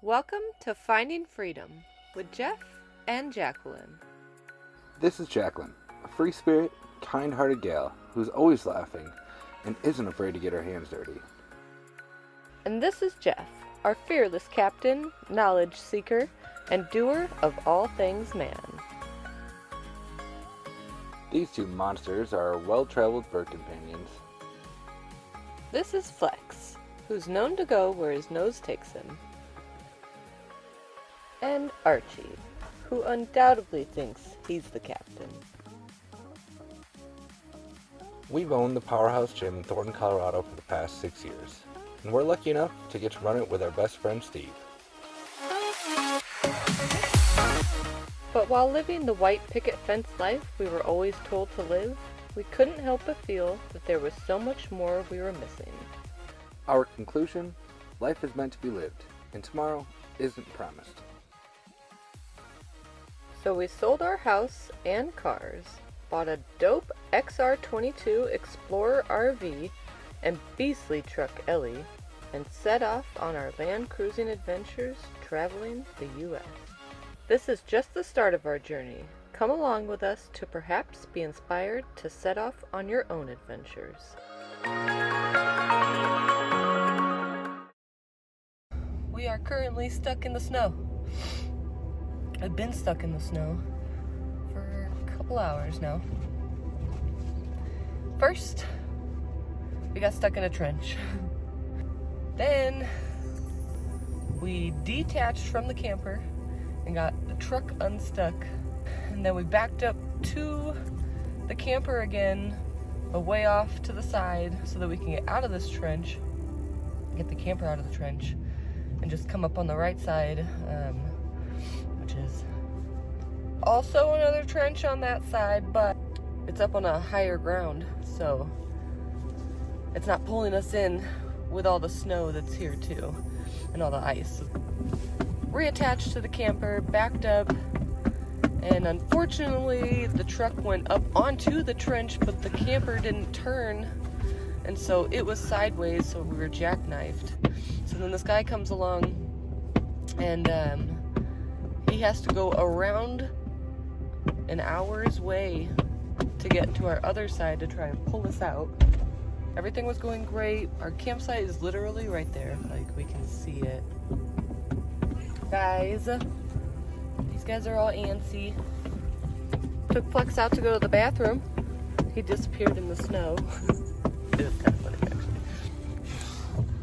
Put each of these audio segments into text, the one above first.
Welcome to Finding Freedom with Jeff and Jacqueline. This is Jacqueline, a free spirit, kind-hearted gal who's always laughing and isn't afraid to get her hands dirty. And this is Jeff, our fearless captain, knowledge seeker, and doer of all things man. These two monsters are our well-traveled bird companions. This is Flex, who's known to go where his nose takes him. And Archie, who undoubtedly thinks he's the captain. We've owned the Powerhouse Gym in Thornton, Colorado for the past 6 years, and we're lucky enough to get to run it with our best friend Steve. But while living the white picket fence life we were always told to live, we couldn't help but feel that there was so much more we were missing. Our conclusion: life is meant to be lived, and tomorrow isn't promised. So we sold our house and cars, bought a dope XR22 Xplore RV and beastly truck Ellie, and set off on our land cruising adventures traveling the U.S. This is just the start of our journey. Come along with us to perhaps be inspired to set off on your own adventures. We are currently stuck in the snow. I've been stuck in the snow for a couple hours now. First, we got stuck in a trench. Then, we detached from the camper and got the truck unstuck. And then we backed up to the camper again, a way off to the side so that we can get out of this trench, get the camper out of the trench, and just come up on the right side, which is also another trench on that side, but it's up on a higher ground, so it's not pulling us in with all the snow that's here too, and all the ice. Reattached to the camper, backed up, and unfortunately the truck went up onto the trench, but the camper didn't turn, and so it was sideways, so we were jackknifed. So then this guy comes along, and he has to go around an hour's way to get to our other side to try and pull us out. Everything was going great. Our campsite is literally right there, like we can see it. Guys, these guys are all antsy. Took Flex out to go to the bathroom. He disappeared in the snow. It was kind of funny, actually.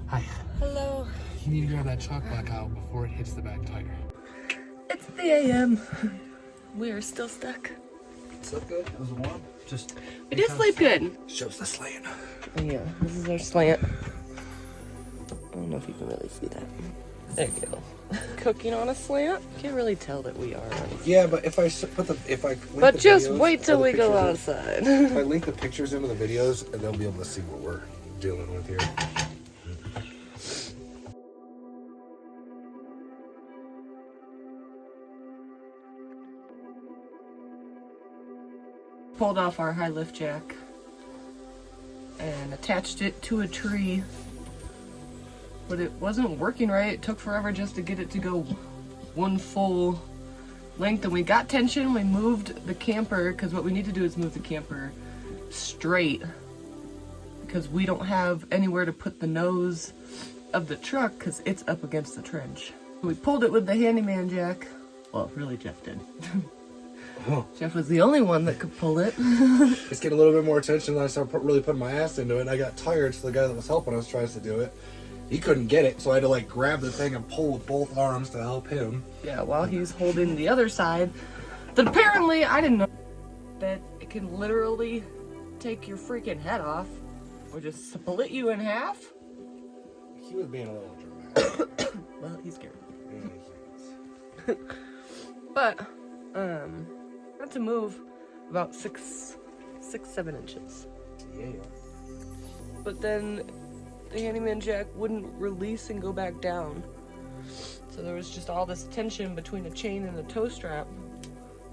Hi. Hello. You need to grab that chalk block out before it hits the back tire. It's 3 a.m. We are still stuck. Slept good? It was warm? We did sleep good. Shows the slant. Yeah, this is our slant. I don't know if you can really see that. There you go. Cooking on a slant? Can't really tell that we are. Yeah, but if I But just wait till we go outside. If I link the pictures into the videos, they'll be able to see what we're dealing with here. Pulled off our high lift jack and attached it to a tree, but it wasn't working right. It took forever just to get it to go one full length, and we got tension. We moved the camper, because what we need to do is move the camper straight, because we don't have anywhere to put the nose of the truck because it's up against the trench. We pulled it with the handyman jack. Well, really Jeff did. Oh. Jeff was the only one that could pull it. It's getting a little bit more attention than I started really putting my ass into it, and I got tired, so the guy that was helping us tries to do it. He couldn't get it, so I had to grab the thing and pull with both arms to help him. Yeah, while he's holding the other side. That apparently, I didn't know that it can literally take your freaking head off, or just split you in half. He was being a little dramatic. Well, he's scared. Yeah, But, had to move about 7 inches. yeah. But then the handyman jack wouldn't release and go back down. So there was just all this tension between a chain and a tow strap.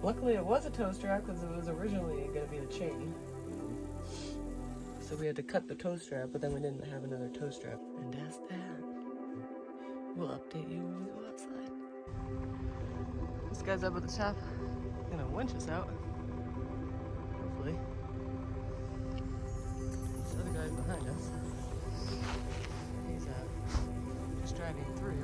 Luckily it was a tow strap because it was originally going to be a chain. So we had to cut the tow strap, but then we didn't have another tow strap. And that's that. We'll update you when we go outside. This guy's up at the top. He's gonna winch us out. Hopefully. This other guy's behind us. He's just driving through.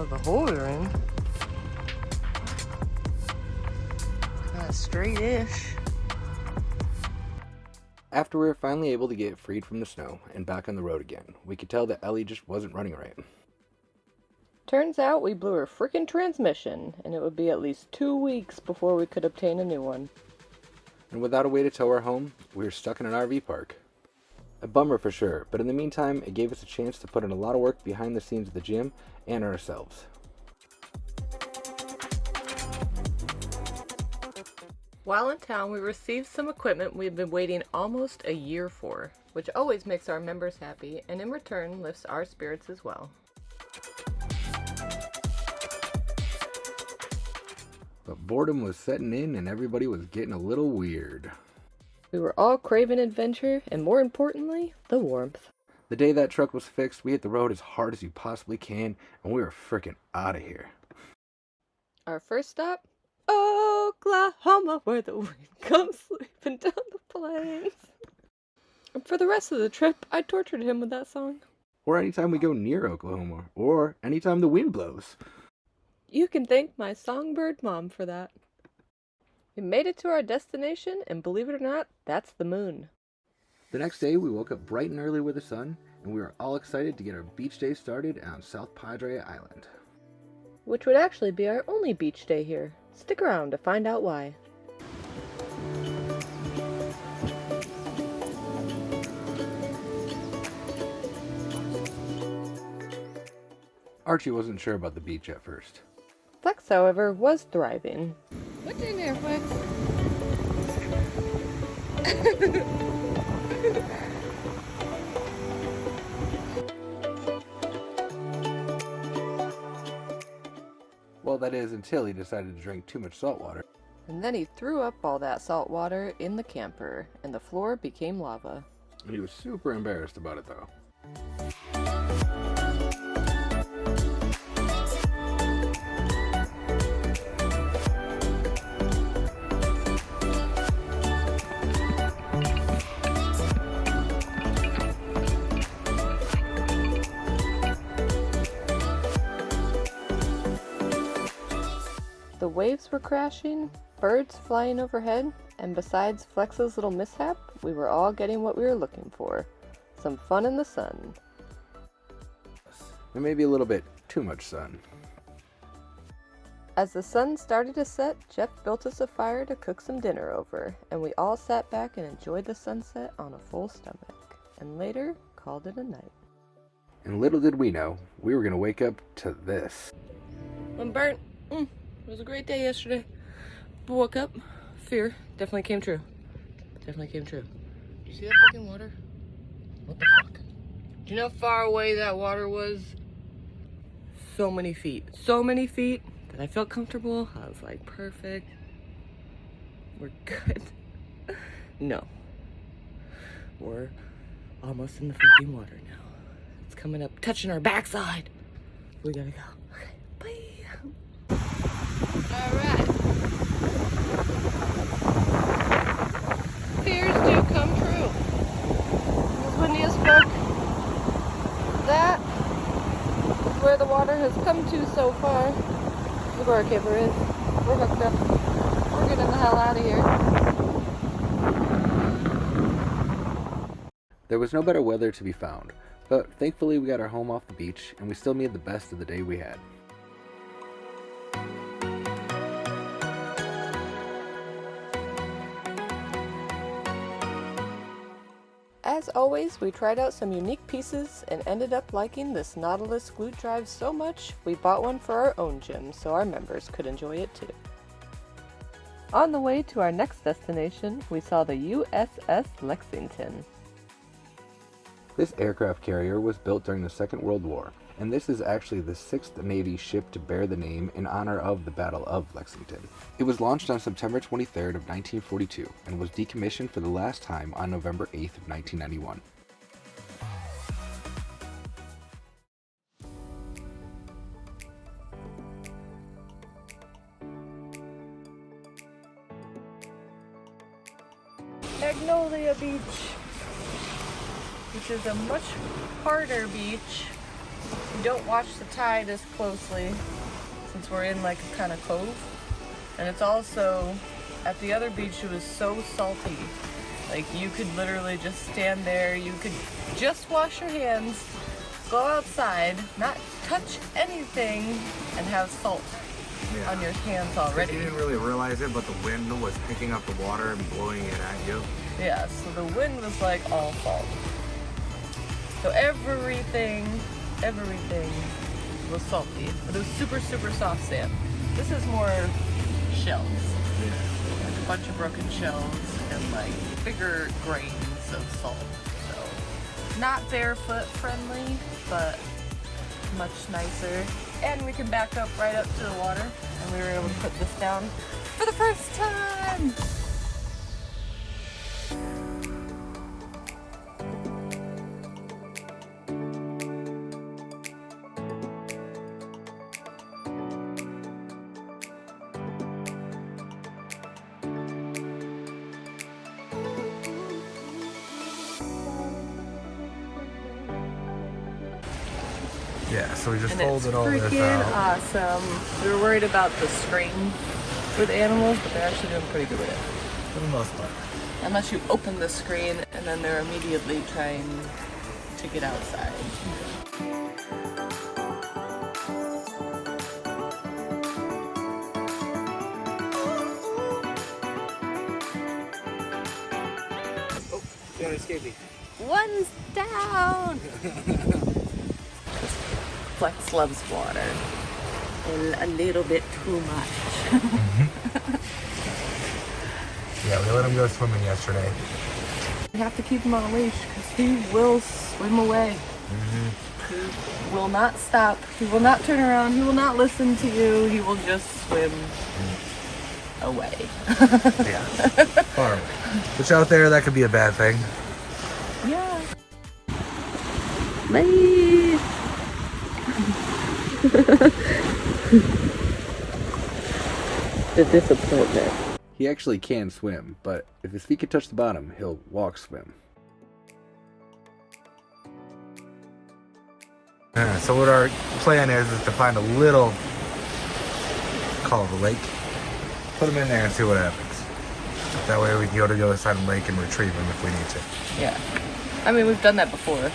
The hole we're in. Kind of straight-ish. After we were finally able to get freed from the snow and back on the road again, we could tell that Ellie just wasn't running right. Turns out we blew her frickin' transmission, and it would be at least 2 weeks before we could obtain a new one. And without a way to tow her home, we were stuck in an RV park. A bummer for sure, but in the meantime, it gave us a chance to put in a lot of work behind the scenes of the gym and ourselves. While in town, we received some equipment we've been waiting almost a year for, which always makes our members happy, and in return lifts our spirits as well. But boredom was setting in and everybody was getting a little weird. We were all craving adventure, and more importantly, the warmth. The day that truck was fixed, we hit the road as hard as you possibly can, and we were frickin' out of here. Our first stop? Oklahoma, where the wind comes sweeping down the plains. And for the rest of the trip, I tortured him with that song. Or anytime we go near Oklahoma, or anytime the wind blows. You can thank my songbird mom for that. We made it to our destination, and believe it or not, that's the moon. The next day, we woke up bright and early with the sun, and we were all excited to get our beach day started on South Padre Island. Which would actually be our only beach day here. Stick around to find out why. Archie wasn't sure about the beach at first. Flex, however, was thriving. What's in there, Flex? Well, that is until he decided to drink too much salt water. And then he threw up all that salt water in the camper, and the floor became lava. And he was super embarrassed about it though. The waves were crashing, birds flying overhead, and besides Flex's little mishap, we were all getting what we were looking for. Some fun in the sun. And maybe a little bit too much sun. As the sun started to set, Jeff built us a fire to cook some dinner over, and we all sat back and enjoyed the sunset on a full stomach, and later called it a night. And little did we know, we were going to wake up to this. I'm burnt. It was a great day yesterday. But woke up. Fear definitely came true. Definitely came true. You see that fucking water? What the fuck? Do you know how far away that water was? So many feet. So many feet that I felt comfortable. I was like, perfect. We're good. No. We're almost in the fucking water now. It's coming up, touching our backside. We gotta go. Okay, bye. Alright. Fears do come true. It was windy as fuck. That is where the water has come to so far. Look where our camper is. We're hooked up. We're getting the hell out of here. There was no better weather to be found, but thankfully we got our home off the beach and we still made the best of the day we had. As always, we tried out some unique pieces and ended up liking this Nautilus glute drive so much we bought one for our own gym so our members could enjoy it too. On the way to our next destination, we saw the USS Lexington. This aircraft carrier was built during the Second World War, and this is actually the 6th Navy ship to bear the name in honor of the Battle of Lexington. It was launched on September 23rd of 1942 and was decommissioned for the last time on November 8th of 1991. Magnolia Beach, which is a much harder beach. We don't watch the tide as closely since we're in like a kind of cove. And it's also, at the other beach it was so salty. Like you could literally just stand there, you could just wash your hands, go outside, not touch anything, and have salt on your hands already. You didn't really realize it, but the wind was picking up the water and blowing it at you. Yeah, so the wind was like all salt. So everything was salty, but it was super, super soft sand. This is more shells. Yeah. Like a bunch of broken shells and like bigger grains of salt. So not barefoot friendly, but much nicer. And we can back up right up to the water, and we were able to put this down for the first time. Yeah, so we just And folded it's all this freaking out. awesome. We were worried about the screen with animals, but they're actually doing pretty good with it. For the most part. Unless you open the screen and then they're immediately trying to get outside. Oh, you want to escape me? One's down! Flex loves water. A little bit too much. Yeah, we let him go swimming yesterday. You have to keep him on a leash because he will swim away. He will not stop. He will not turn around. He will not listen to you. He will just swim away. Yeah, far away. Which out there, that could be a bad thing. Yeah. Bye. The disappointment. He actually can swim, but if his feet can touch the bottom, he'll walk swim. So what our plan is to find a little, call it a lake, put him in there and see what happens. That way we can go to the other side of the lake and retrieve him if we need to. Yeah. I mean, we've done that before.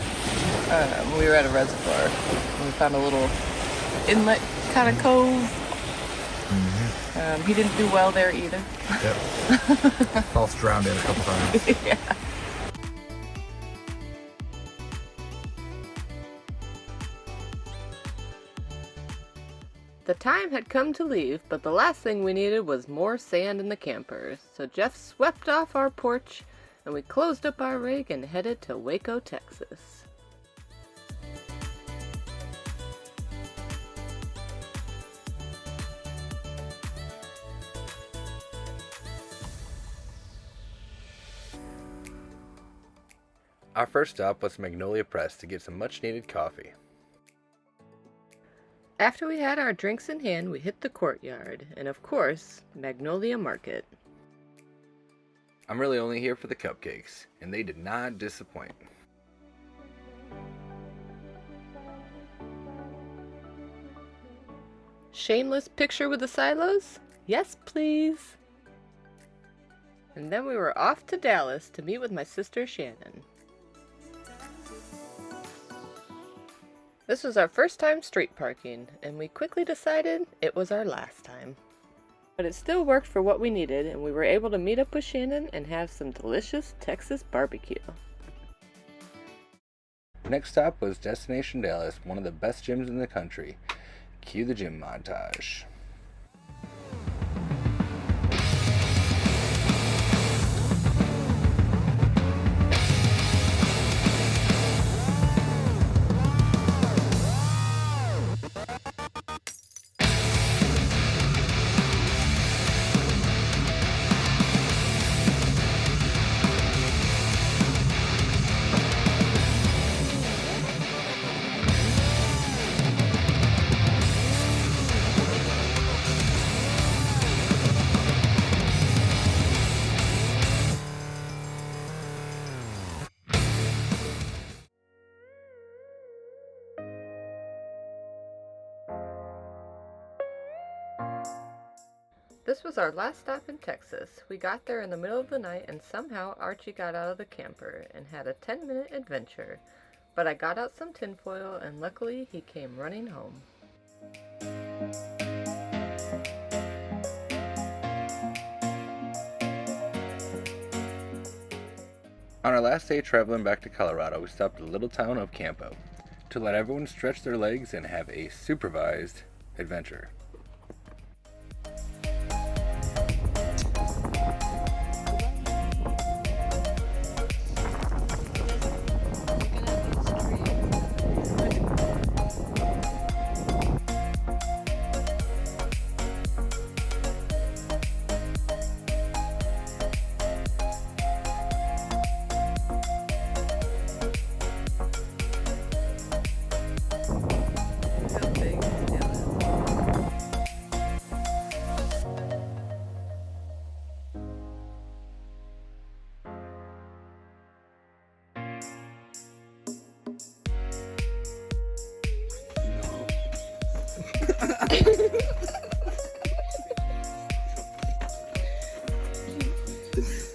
We were at a reservoir and we found a little inlet kind of cove. He didn't do well there either. Yep. Also drowned in a couple times. Yeah. The time had come to leave, but the last thing we needed was more sand in the camper. So Jeff swept off our porch and we closed up our rig and headed to Waco, Texas. Our first stop was Magnolia Press to get some much needed coffee. After we had our drinks in hand, we hit the courtyard, and of course, Magnolia Market. I'm really only here for the cupcakes, and they did not disappoint. Shameless picture with the silos? Yes, please. And then we were off to Dallas to meet with my sister Shannon. This was our first time street parking, and we quickly decided it was our last time. But it still worked for what we needed, and we were able to meet up with Shannon and have some delicious Texas barbecue. Next stop was Destination Dallas, one of the best gyms in the country. Cue the gym montage. This was our last stop in Texas. We got there in the middle of the night and somehow Archie got out of the camper and had a 10-minute adventure. But I got out some tinfoil and luckily he came running home. On our last day traveling back to Colorado, we stopped at the little town of Campo to let everyone stretch their legs and have a supervised adventure.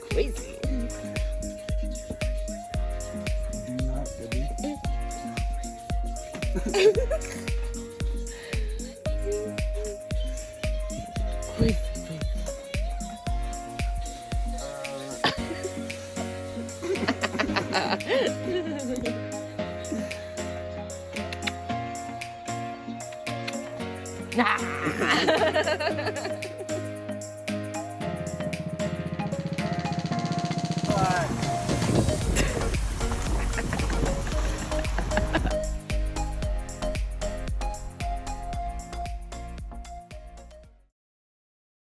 Crazy. Nah.